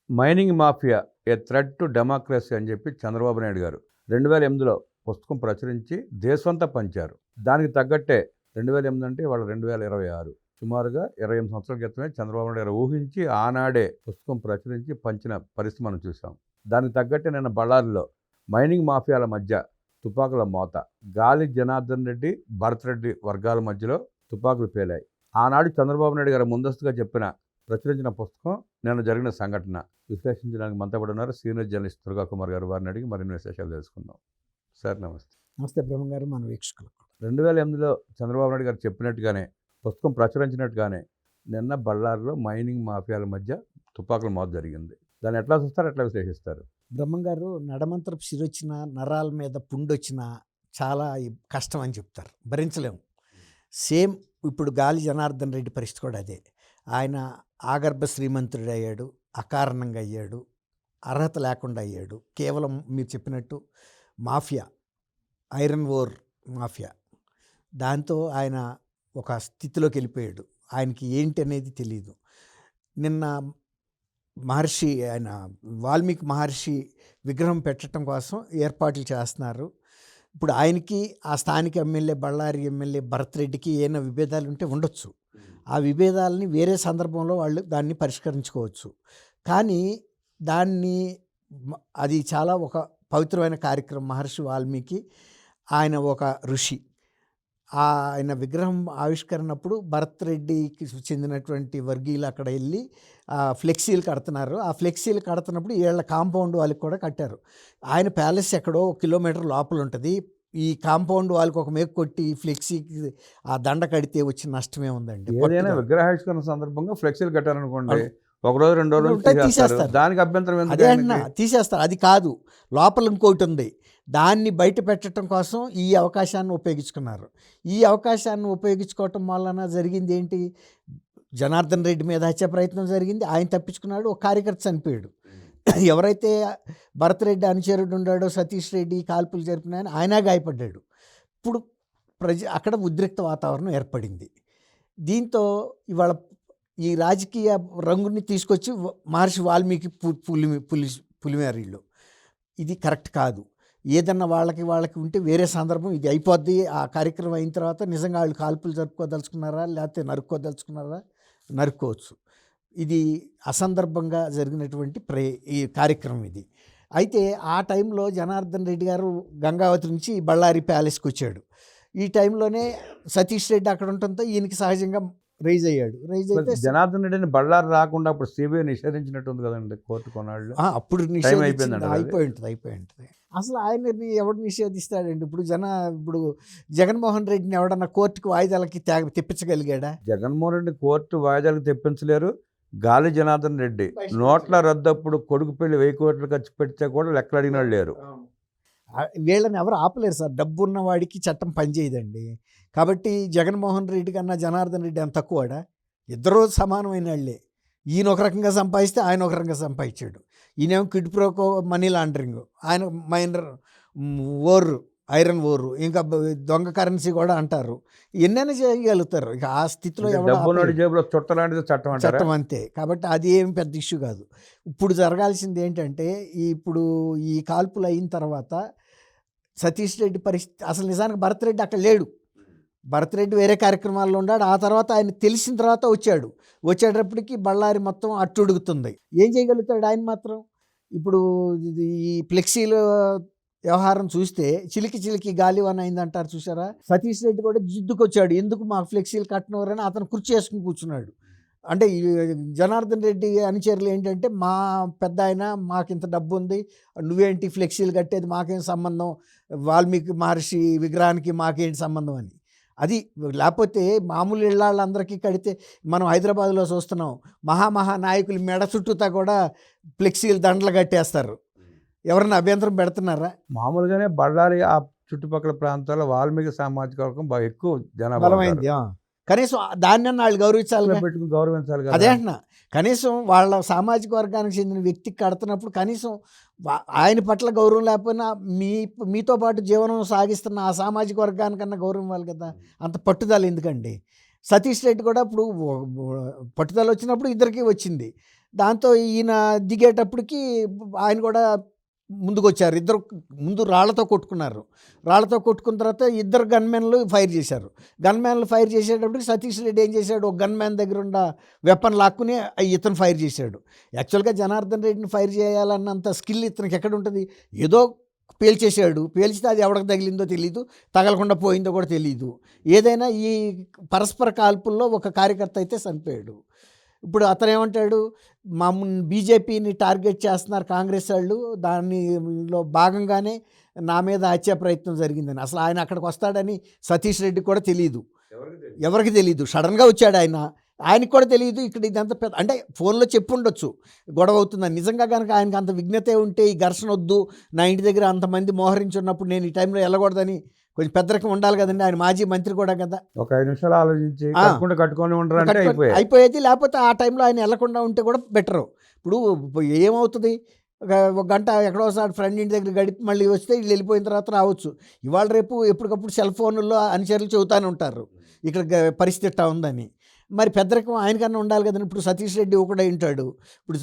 Mining mafia A threat to democracy అని చెప్పి చంద్రబాబు నాయుడు గారు 2008లో పుస్తకం ప్రచురించి దేశమంతా పంచారు. దానికి తగ్గట్టే 2008 అంటే వాళ్ళ 2026 సుమారుగా 28 సంవత్సరాల క్రితమే చంద్రబాబు నాయుడు గారు ఊహించి ఆనాడే పుస్తకం ప్రచురించి పంచిన పరిస్థితి మనం చూసాం. దానికి తగ్గట్టే నిన్న బళ్ళారిలో మైనింగ్ మాఫియాల మధ్య తుపాకుల మోత, గాలి జనార్దన్ రెడ్డి, భరత్ రెడ్డి వర్గాల మధ్యలో తుపాకులు పేలాయి. ఆనాడు చంద్రబాబు నాయుడు గారు ముందస్తుగా ప్రచురించిన పుస్తకం నిన్న జరిగిన సంఘటన విశ్లేషించడానికి మనతో పాటు ఉన్నారు సీనియర్ జర్నలిస్ట్ దుర్గా కుమార్ గారు. వారిని అడిగి మరిన్ని విశేషాలు తెలుసుకుందాం. సార్ నమస్తే. నమస్తే బ్రహ్మ గారు, మన వీక్షకులకు. 2008లో చంద్రబాబు నాయుడు గారు చెప్పినట్టుగానే పుస్తకం ప్రచురించినట్టుగానే నిన్న బళ్ళారిలో మైనింగ్ మాఫియాల మధ్య తుపాకుల మోత జరిగింది. దాన్ని ఎట్లా చూస్తారు, ఎట్లా విశ్లేషిస్తారు? బ్రహ్మ గారు, నడమంతరపు సిరొచ్చిన, నరాల మీద పుండొచ్చిన చాలా కష్టం అని చెప్తారు, భరించలేము. సేమ్ ఇప్పుడు గాలి జనార్దన్ రెడ్డి పరిస్థితి కూడా అదే. ఆయన ఆగర్భ శ్రీమంతుడు అయ్యాడు, అకారణంగా అయ్యాడు, అర్హత లేకుండా అయ్యాడు. కేవలం మీరు చెప్పినట్టు మాఫియా, ఐరన్ ఓర్ మాఫియా, దాంతో ఆయన ఒక స్థితిలోకి వెళ్ళిపోయాడు. ఆయనకి ఏంటి అనేది తెలియదు. నిన్న మహర్షి, ఆయన వాల్మీకి మహర్షి విగ్రహం పెట్టడం కోసం ఏర్పాట్లు చేస్తున్నారు. ఇప్పుడు ఆయనకి ఆ స్థానిక ఎమ్మెల్యే, బళ్ళారి ఎమ్మెల్యే భరత్ రెడ్డికి ఏమైనా విభేదాలు ఉంటే ఉండొచ్చు. ఆ విభేదాలని వేరే సందర్భంలో వాళ్ళు దాన్ని పరిష్కరించుకోవచ్చు. కానీ అది చాలా ఒక పవిత్రమైన కార్యక్రమం. మహర్షి వాల్మీకి ఆయన ఒక ఋషి. ఆయన విగ్రహం ఆవిష్కరణప్పుడు భరత్ రెడ్డికి చెందినటువంటి వర్గీయులు అక్కడ వెళ్ళి ఫ్లెక్సీలు కడుతున్నారు. ఆ ఫ్లెక్సీలు కడుతున్నప్పుడు వీళ్ళ కాంపౌండ్ వాళ్ళకి కూడా కట్టారు. ఆయన ప్యాలెస్ ఎక్కడో 1 కిలోమీటర్ లోపల ఉంటుంది. ఈ కాంపౌండ్ వాళ్ళకి ఒక మేకు కొట్టి ఫ్లెక్సీకి ఆ దండ కడితే వచ్చిన నష్టమే ఉందండి. ఏదైనా విగ్రహావిష్కరణ సందర్భంగా ఫ్లెక్సీలు కట్టారనుకోండి, ఒక రోజు 2 రోజులు తీసేస్తారు. దానికి అభ్యంతరం అదే తీసేస్తారు. అది కాదు, లోపల ఇంకోటి ఉంది. దాన్ని బయట పెట్టడం కోసం ఈ అవకాశాన్ని ఉపయోగించుకున్నారు. ఈ అవకాశాన్ని ఉపయోగించుకోవటం వలన జరిగింది ఏంటి? జనార్దన్ రెడ్డి మీద హత్య ప్రయత్నం జరిగింది, ఆయన తప్పించుకున్నాడు. ఒక కార్యకర్త చనిపోయాడు. ఎవరైతే భరత్ రెడ్డి అనుచరుడు ఉన్నాడో సతీష్ రెడ్డి కాల్పులు జరిపిన ఆయన గాయపడ్డాడు. ఇప్పుడు అక్కడ ఉద్రిక్త వాతావరణం ఏర్పడింది. దీంతో ఇవాళ ఈ రాజకీయ రంగుని తీసుకొచ్చి మహర్షి వాల్మీకి పులిమేరీలో ఇది కరెక్ట్ కాదు. ఏదన్నా వాళ్ళకి ఉంటే వేరే సందర్భం ఇది అయిపోద్ది. ఆ కార్యక్రమం అయిన తర్వాత నిజంగా వాళ్ళు కాల్పులు జరుపుకోదలుచుకున్నారా, లేకపోతే నరుక్కోదలుచుకున్నారా, నరుక్కోవచ్చు. ఇది అసందర్భంగా జరిగినటువంటి ఈ కార్యక్రమం ఇది. అయితే ఆ టైంలో జనార్దన్ రెడ్డి గారు గంగావతి నుంచి బళ్ళారి ప్యాలెస్కి వచ్చాడు. ఈ టైంలోనే సతీష్ రెడ్డి అక్కడ ఉండటంతో ఈయనకి సహజంగా రైజ్ అయితే జనార్దన్ రెడ్డిని బళ్ళారి రాకుండా అప్పుడు సిబిఐ నిషేధించినట్టుంది కదండి కోర్టు కొన్నాళ్ళు. అప్పుడు అయిపోయి ఉంటుంది. అసలు ఆయనని ఎవడు నిషేధిస్తాడండి? ఇప్పుడు జగన్మోహన్ రెడ్డిని ఎవడన్నా కోర్టుకు వాయిదాలకి తెప్పించగలిగాడా? జగన్మోహన్ రెడ్డి కోర్టు వాయిదాలకు తెప్పించలేరు. గాలి జనార్దన్ రెడ్డి నోట్ల రద్దప్పుడు కొడుకు పెళ్లి 1000 కోట్లు ఖర్చు పెడితే కూడా లెక్కలు అడిగిన వాళ్ళు లేరు. వీళ్ళని ఎవరు ఆపలేరు సార్. డబ్బు ఉన్న వాడికి చట్టం పనిచేయదండి. కాబట్టి జగన్మోహన్ రెడ్డి కన్నా జనార్దన్ రెడ్డి అంత తక్కువడా? ఇద్దరూ సమానమైన వాళ్ళే. ఈయన ఒక రకంగా సంపాదిస్తే ఆయన ఒక రకంగా సంపాదించాడు. ఈయనేమో కిడ్ ప్రోకో మనీ లాండరింగ్, ఆయన మైనర్ ఐరన్ ఓరు, ఇంకా దొంగ కరెన్సీ కూడా అంటారు. ఎన్నైనా చేయగలుగుతారు. ఇక ఆ స్థితిలో చట్టం అంతే. కాబట్టి అది ఏం పెద్ద ఇష్యూ కాదు. ఇప్పుడు జరగాల్సింది ఏంటంటే, ఇప్పుడు ఈ కాల్పులు అయిన తర్వాత సతీష్ రెడ్డి పరిస్థితి, అసలు నిజానికి భరత్ రెడ్డి అక్కడ లేడు. భరత్ రెడ్డి వేరే కార్యక్రమాల్లో ఉన్నాడు. ఆ తర్వాత ఆయన తెలిసిన తర్వాత వచ్చేటప్పటికి బళ్ళారి మొత్తం అట్టుడుగుతుంది. ఏం చేయగలుగుతాడు ఆయన మాత్రం? ఇప్పుడు ఈ ఫ్లెక్సీలు వ్యవహారం చూస్తే చిలికి గాలివాన అయిందంటారు చూసారా? సతీష్ రెడ్డి కూడా జిద్దుకొచ్చాడు. ఎందుకు మాకు ఫ్లెక్సీలు కట్టినవారని అతను కుర్చీ వేసుకుని కూర్చున్నాడు. అంటే ఈ జనార్దన్ రెడ్డి అనుచరులు ఏంటంటే, మా పెద్ద ఆయన మాకు ఇంత డబ్బు ఉంది, నువ్వేంటి ఫ్లెక్సీలు కట్టేది, మాకేం సంబంధం, వాల్మీకి మహర్షి విగ్రహానికి మాకేంటి సంబంధం అని. అది లేకపోతే మామూలు ఇళ్ళందరికీ కడితే, మనం హైదరాబాద్లో చూస్తున్నాం, మహా నాయకులు మెడ చుట్టూతా కూడా ఫ్లెక్సీలు దండలు కట్టేస్తారు. ఎవరన్నా అభ్యంతరం పెడుతున్నారా? మామూలుగానే బళ్ళారి ఆ చుట్టుపక్కల ప్రాంతాల్లో వాల్మీకి సామాజిక వర్గం బాగా ఎక్కువ జనాభా బలమైంది. కనీసం దాన్ని వాళ్ళు గౌరవించాలి. అదే అంటున్నా, కనీసం వాళ్ళ సామాజిక వర్గానికి చెందిన వ్యక్తికి కడుతున్నప్పుడు కనీసం ఆయన పట్ల గౌరవం లేకపోయినా మీతో పాటు జీవనం సాగిస్తున్న ఆ సామాజిక వర్గానికన్నా గౌరవం ఇవ్వాలి కదా. అంత పట్టుదల ఎందుకండి? సతీష్ రెడ్డి కూడా ఇప్పుడు పట్టుదల వచ్చినప్పుడు ఇద్దరికీ వచ్చింది. దాంతో ఈయన దిగేటప్పటికి ఆయన కూడా ముందుకొచ్చారు. ఇద్దరు ముందు రాళ్లతో కొట్టుకున్నారు. రాళ్లతో కొట్టుకున్న తర్వాత ఇద్దరు గన్మెన్లు ఫైర్ చేశారు. గన్మెన్లు ఫైర్ చేసేటప్పటికి సతీష్ రెడ్డి ఏం చేశాడు, ఒక గన్మెన్ దగ్గర ఉన్న వెపన్ లాక్కుని ఇతను ఫైర్ చేశాడు. యాక్చువల్గా జనార్దన్ రెడ్డిని ఫైర్ చేయాలన్నంత స్కిల్ ఇతనికి ఎక్కడ ఉంటుంది? ఏదో పేల్చేసాడు. పేల్చితే అది ఎవరికి తగిలిందో తెలియదు, తగలకుండా పోయిందో కూడా తెలియదు. ఏదైనా ఈ పరస్పర కాల్పుల్లో ఒక కార్యకర్త అయితే చనిపోయాడు. ఇప్పుడు అతను ఏమంటాడు, బీజేపీని టార్గెట్ చేస్తున్నారు కాంగ్రెస్ వాళ్ళు, దానిలో భాగంగానే నా మీద హత్యా ప్రయత్నం జరిగిందని. అసలు ఆయన అక్కడికి వస్తాడని సతీష్ రెడ్డి కూడా తెలియదు, ఎవరికి తెలియదు. సడన్గా వచ్చాడు ఆయన, ఆయనకు కూడా తెలియదు. ఇక్కడ ఇదంతా పెద్ద అంటే ఫోన్లో చెప్పుండొచ్చు గొడవ అవుతుందని. నిజంగా కనుక ఆయనకు అంత విఘ్నతే ఉంటే ఈ ఘర్షణ వద్దు, నా ఇంటి దగ్గర అంతమంది మోహరించి ఉన్నప్పుడు నేను ఈ టైంలో వెళ్ళకూడదని కొంచెం పెద్దరికం ఉండాలి కదండి. ఆయన మాజీ మంత్రి కూడా కదా. ఒక 5 నిమిషాలు ఆలోచించి కట్టుకొని ఉండరంటే అయిపోయేది. లేకపోతే ఆ టైంలో ఆయన వెళ్లకుండా ఉంటే కూడా బెటరు. ఇప్పుడు ఏమవుతుంది, ఒక గంట ఎక్కడో ఒకసారి ఫ్రెండ్ ఇంటి దగ్గర గడిపి మళ్ళీ వస్తే వీళ్ళు వెళ్ళిపోయిన తర్వాత రావచ్చు. ఇవాళ రేపు ఎప్పటికప్పుడు సెల్ ఫోన్లో అనుచరులు చెబుతూనే ఉంటారు ఇక్కడ పరిస్థితి ఇట్టా ఉందని. మరి పెద్దరికం ఆయనకన్నా ఉండాలి కదండి. ఇప్పుడు సతీష్ రెడ్డి ఒకడే ఉంటాడు. ఇప్పుడు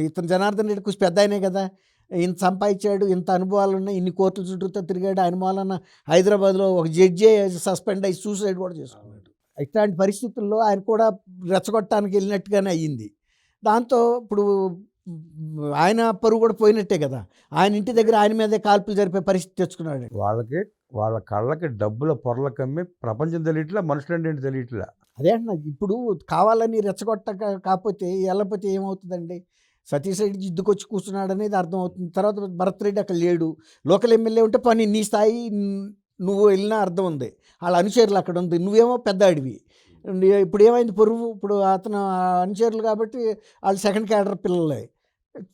ఇతను జనార్దన్ రెడ్డి కొంచెం పెద్ద ఆయనే కదా, ఇంత సంపాదించాడు, ఇంత అనుభవాలు ఉన్నాయి, ఇన్ని కోర్టుల చుట్టూతో తిరిగాడు. ఆయన మూలన హైదరాబాద్లో ఒక జడ్జే సస్పెండ్ అయ్యి సూసైడ్ కూడా చేసుకున్నాడు. ఇట్లాంటి పరిస్థితుల్లో ఆయన కూడా రెచ్చగొట్టడానికి వెళ్ళినట్టుగానే అయ్యింది. దాంతో ఇప్పుడు ఆయన పరువు కూడా పోయినట్టే కదా. ఆయన ఇంటి దగ్గర ఆయన మీదే కాల్పులు జరిపే పరిస్థితి తెచ్చుకున్నాడు. వాళ్ళ కళ్ళకి డబ్బుల పొరల కమ్మి ప్రపంచం తెలియట్లా, మనుషులంటే తెలియట్లా. అదే అంటున్నా, ఇప్పుడు కావాలని రెచ్చగొట్టక కాకపోతే వెళ్ళకపోతే ఏమవుతుందండి? సతీష్ రెడ్డి జిద్దుకొచ్చి కూర్చున్నాడు అనేది అర్థమవుతుంది. తర్వాత భరత్ రెడ్డి అక్కడ లేడు, లోకల్ ఎమ్మెల్యే ఉంటే పని నీ స్థాయి నువ్వు వెళ్ళినా అర్థం ఉంది, వాళ్ళ అనుచరులు అక్కడ ఉంది, నువ్వేమో పెద్ద అడివి. ఇప్పుడు ఏమైంది పొరుగు? ఇప్పుడు అతను అనుచరులు కాబట్టి వాళ్ళు సెకండ్ క్యాడర్ పిల్లలే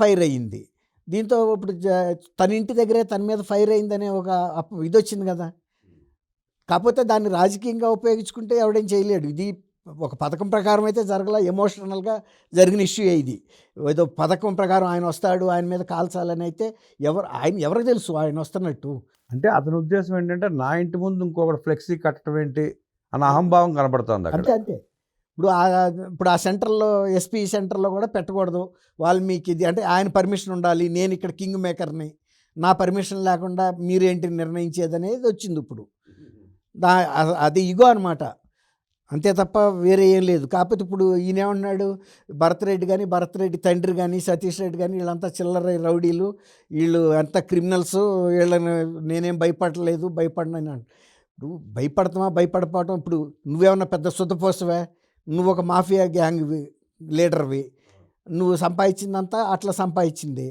ఫైర్ అయ్యింది. దీంతో ఇప్పుడు తన ఇంటి దగ్గరే తన మీద ఫైర్ అయిందనే ఒక ఇది వచ్చింది కదా. కాకపోతే దాన్ని రాజకీయంగా ఉపయోగించుకుంటే ఎవడేం చేయలేడు. ఇది ఒక పథకం ప్రకారం అయితే జరగల, ఎమోషనల్గా జరిగిన ఇష్యూ ఇది. ఏదో పథకం ప్రకారం ఆయన వస్తాడు, ఆయన మీద కాల్చాలని అయితే ఎవరికి తెలుసు ఆయన వస్తున్నట్టు? అంటే అతని ఉద్దేశం ఏంటంటే నా ఇంటి ముందు ఇంకొకటి ఫ్లెక్సీ కట్టడం ఏంటి అన్న అహంభావం కనబడుతుంది అక్కడ. అంతే. ఇప్పుడు ఆ సెంటర్లో ఎస్పీ సెంటర్లో కూడా పెట్టకూడదు వాల్మీకి ఇది అంటే ఆయన పర్మిషన్ ఉండాలి, నేను ఇక్కడ కింగ్ మేకర్ని, నా పర్మిషన్ లేకుండా మీరేంటి నిర్ణయించేది అనేది వచ్చింది. ఇప్పుడు అది ఇగో అనమాట, అంతే తప్ప వేరే ఏం లేదు. కాకపోతే ఇప్పుడు ఈయన ఏమన్నాడు, భరత్ రెడ్డి కానీ భరత్ రెడ్డి తండ్రి కానీ సతీష్ రెడ్డి కానీ వీళ్ళంతా చిల్లర రౌడీలు, వీళ్ళు అంతా క్రిమినల్స్, వీళ్ళని నేనేం భయపడనని. ఇప్పుడు భయపడపోవటం ఇప్పుడు నువ్వేమన్నా పెద్ద శుద్ధపోసవే? నువ్వు ఒక మాఫియా గ్యాంగ్ లీడర్వి, నువ్వు సంపాదించిందంతా అట్లా సంపాదించింది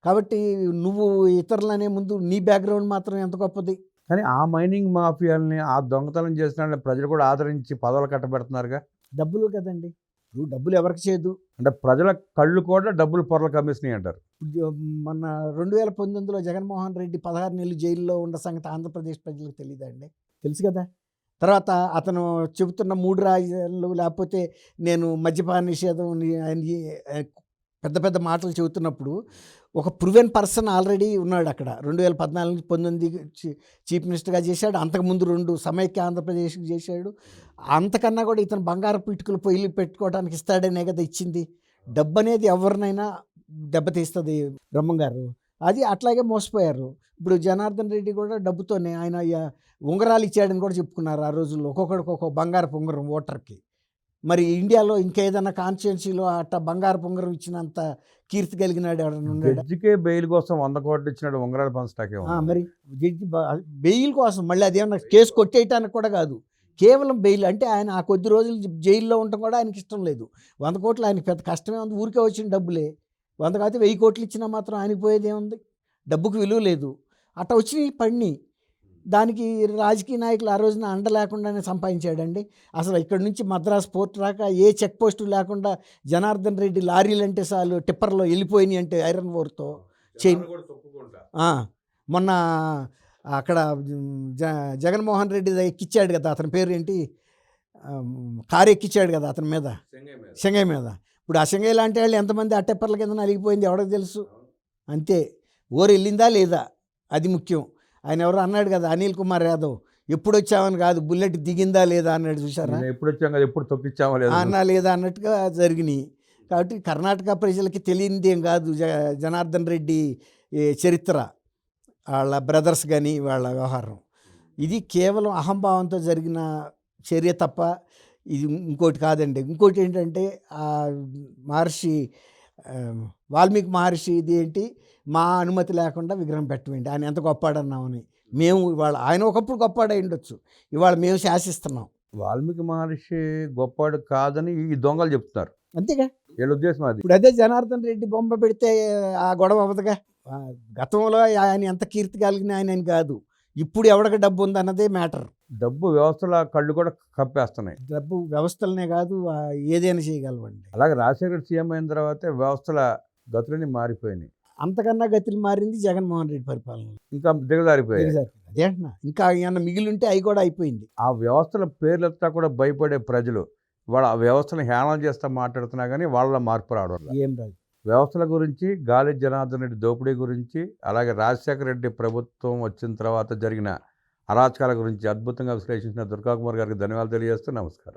కాబట్టి నువ్వు ఇతరులనే ముందు నీ బ్యాక్గ్రౌండ్ మాత్రం ఎంత గొప్పది. కానీ ఆ మైనింగ్ మాఫియాలని, ఆ దొంగతనం చేసిన ప్రజలు కూడా ఆదరించి పదవులు కట్టబెడుతున్నారుగా. డబ్బులు కదండి, ఇప్పుడు డబ్బులు ఎవరికి చేయదు అంటే ప్రజల కళ్ళు కూడా డబ్బులు పొరలు కమ్మిస్తున్నాయి అంటారు. మొన్న 2019లో జగన్మోహన్ రెడ్డి 16 నెలలు జైల్లో ఉన్న సంగతి ఆంధ్రప్రదేశ్ ప్రజలకు తెలియదండి? తెలుసు కదా. తర్వాత అతను చెబుతున్న 3 రాజ్యాలు లేకపోతే నేను మద్యపాన నిషేధం పెద్ద పెద్ద మాటలు చెబుతున్నప్పుడు ఒక ప్రూవెన్ పర్సన్ ఆల్రెడీ ఉన్నాడు అక్కడ. 2014-19 చీఫ్ మినిస్టర్గా చేశాడు, అంతకుముందు 2 సమైక్య ఆంధ్రప్రదేశ్కి చేశాడు. అంతకన్నా కూడా ఇతను బంగారపు ఇటుకలు పొయ్యిలు పెట్టుకోవడానికి ఇస్తాడనే కదా ఇచ్చింది. డబ్బు అనేది ఎవరినైనా దెబ్బతీస్తుంది బ్రహ్మంగారు, అది అట్లాగే మోసపోయారు. ఇప్పుడు జనార్దన్ రెడ్డి కూడా డబ్బుతోనే ఆయన ఉంగరాలు ఇచ్చాడని కూడా చెప్పుకున్నారు ఆ రోజుల్లో, ఒక్కొక్కడికి ఒక్కొక్క బంగారపు ఉంగరం ఓటర్కి. మరి ఇండియాలో ఇంకేదన్నా కాన్స్టిట్యున్సీలో అట్లా బంగారపు ఉంగరం ఇచ్చినంత కీర్తి కలిగినాడు ఎవరైనా ఉన్నాడు? జడ్జికే బెయిల్ కోసం 100 కోట్లు ఇచ్చినాడు, ఉంగరాలు పంచటాకే. మరి జడ్జి బెయిల్ కోసం, మళ్ళీ అదేమన్నా కేసు కొట్టేయటానికి కూడా కాదు, కేవలం బెయిల్. అంటే ఆయన ఆ కొద్ది రోజులు జైల్లో ఉండటం కూడా ఆయనకి ఇష్టం లేదు. 100 కోట్లు ఆయనకి పెద్ద కష్టమే ఉంది, ఊరికే వచ్చిన డబ్బులే. 100 కాకపోతే 1000 కోట్లు ఇచ్చినా మాత్రం ఆయనకి పోయేది ఏముంది? డబ్బుకు విలువ లేదు. అట్లా వచ్చినాయి పడిని. దానికి రాజకీయ నాయకులు ఆ రోజున అండ లేకుండానే సంపాదించాడండి. అసలు ఇక్కడ నుంచి మద్రాసు పోర్ట్ రాక ఏ చెక్ పోస్టు లేకుండా జనార్దన్ రెడ్డి లారీలు అంటే చాలు టిప్పర్లో వెళ్ళిపోయినాయి అంటే ఐరన్ ఓర్తో చైన్. మొన్న అక్కడ జగన్మోహన్ రెడ్డి ఎక్కిచ్చాడు కదా, అతని పేరు ఏంటి, కారు ఎక్కిచ్చాడు కదా అతని మీద, శంగయ్య మీద. ఇప్పుడు ఆ శంగయ్య లాంటి వాళ్ళు ఎంతమంది ఆ టిప్పర్ల కింద నలిగిపోయింది ఎవరికి తెలుసు? అంతే. ఓరు వెళ్ళిందా లేదా అది ముఖ్యం. ఆయన ఎవరు అన్నాడు కదా, అనిల్ కుమార్ యాదవ్, ఎప్పుడు వచ్చామని కాదు బుల్లెట్ దిగిందా లేదా అన్నాడు, చూసారా? ఎప్పుడు వచ్చాం కదా, ఎప్పుడు తొక్కిచ్చామా లేదా అన్నా లేదా అన్నట్టుగా జరిగినాయి. కాబట్టి కర్ణాటక ప్రజలకి తెలియనిది ఏం కాదు జనార్దన్ రెడ్డి చరిత్ర, వాళ్ళ బ్రదర్స్ కానీ వాళ్ళ వ్యవహారం. ఇది కేవలం అహంభావంతో జరిగిన చర్య తప్ప ఇది ఇంకోటి కాదండి. ఇంకోటి ఏంటంటే మహర్షి వాల్మీకి మహర్షి ఇది ఏంటి, మా అనుమతి లేకుండా విగ్రహం పెట్టమండి, ఆయన ఎంత గొప్పాడన్నామని. మేము ఇవాళ ఆయన ఒకప్పుడు గొప్పాడై ఉండొచ్చు, ఇవాళ మేము శాసిస్తున్నాం. వాల్మీకి మహర్షి గొప్పవాడు కాదని ఈ దొంగలు చెప్తున్నారు. అంతేగా, వీళ్ళ ఉద్దేశం అది. ఇప్పుడు అదే జనార్దన్ రెడ్డి బొమ్మ పెడితే ఆ గొడవ అవ్వదుగా. గతంలో ఆయన ఎంత కీర్తి కలిగిన ఆయన అని కాదు, ఇప్పుడు ఎవరికి డబ్బు ఉందన్నదే మ్యాటర్. డబ్బు వ్యవస్థల కళ్ళు కూడా కప్పేస్తున్నాయి. డబ్బు వ్యవస్థలనే కాదు, ఏదైనా చేయగలవండి. అలాగే రాజశేఖర్ సీఎం అయిన తర్వాతే వ్యవస్థల గతులన్నీ మారిపోయినాయి. అంతకన్నా గతులు మారింది జగన్మోహన్ రెడ్డి పరిపాలన. ఇంకా దిగజారిపోయాయి. అదే అంటున్నా, ఇంకా ఏమన్నా మిగిలి ఉంటే అవి కూడా అయిపోయింది. ఆ వ్యవస్థల పేర్లతో కూడా భయపడే ప్రజలు వాళ్ళ ఆ వ్యవస్థను హేళన చేస్తా మాట్లాడుతున్నా కానీ వాళ్ళ మార్పు రావడం లేదు. ఏం రాదు. వ్యవస్థల గురించి, గాలి జనార్దన్ రెడ్డి దోపిడీ గురించి, అలాగే రాజశేఖర రెడ్డి ప్రభుత్వం వచ్చిన తర్వాత జరిగిన అరాచకాల గురించి అద్భుతంగా విశ్లేషించిన దుర్గాకుమార్ గారికి ధన్యవాదాలు తెలియజేస్తూ నమస్కారం.